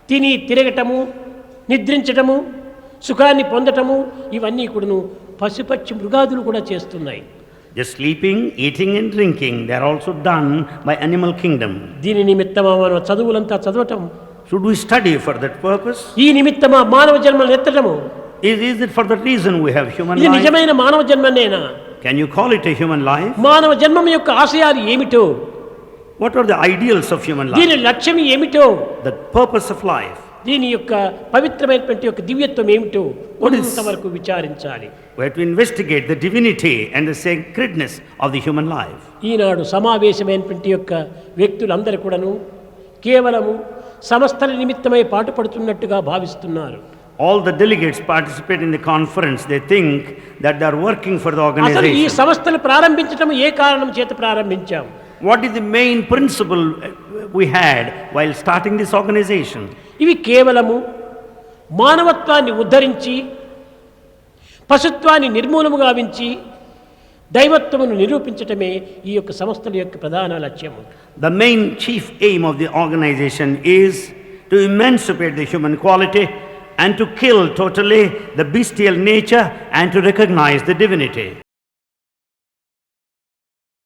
తిని తిరగటము, నిద్రించటము, సుఖాన్ని పొందటము ఇవన్నీ కూడాను పశుపక్షి మృగాదులు కూడా చేస్తున్నాయి. Just sleeping, eating and drinking, they are also done by animal kingdom. దీని నిమిత్తమా మనం చదువులంతా చదవటం, Should we study for that purpose? ఈ నిమిత్తమా మానవ జన్మను ఎత్తటము, Is it for that reason we have human ఇది life? నిజమైన మానవ జన్మనేనా? Can you call it a human life? మానవ జన్మం యొక్క ఆశయాలు ఏమిటో, What are the ideals of human దీని life? లక్ష్యం ఏమిటో, The purpose of life. దీని యొక్క పవిత్రమైనటువంటి యొక్క దివ్యత్వం ఏమిటో What is- కొంతవరకు విచారించాలి. We have to investigate the divinity and the sacredness of the human life. ఈనాడు సమావేశమైనటువంటి యొక్క వ్యక్తులందరూ కూడాను కేవలము సంస్థల నిమిత్తమై పాటుపడుతున్నట్టుగా భావిస్తున్నారు. All the delegates participate in the conference. They think that they are working for the అసలు ఈ organization. సంస్థలు ప్రారంభించడం ఏ కారణం చేత ప్రారంభించాం? What is the main principle we had while starting this organization? ఇవి కేవలము మానవత్వాన్ని ఉద్ధరించి, పశుత్వాన్ని నిర్మూలము గావించి, దైవత్వమును నిరూపించటమే ఈ యొక్క సంస్థల యొక్క ప్రధాన లక్ష్యము. The main chief aim of the organization is to emancipate the human quality and to kill totally the bestial nature and to recognize the divinity.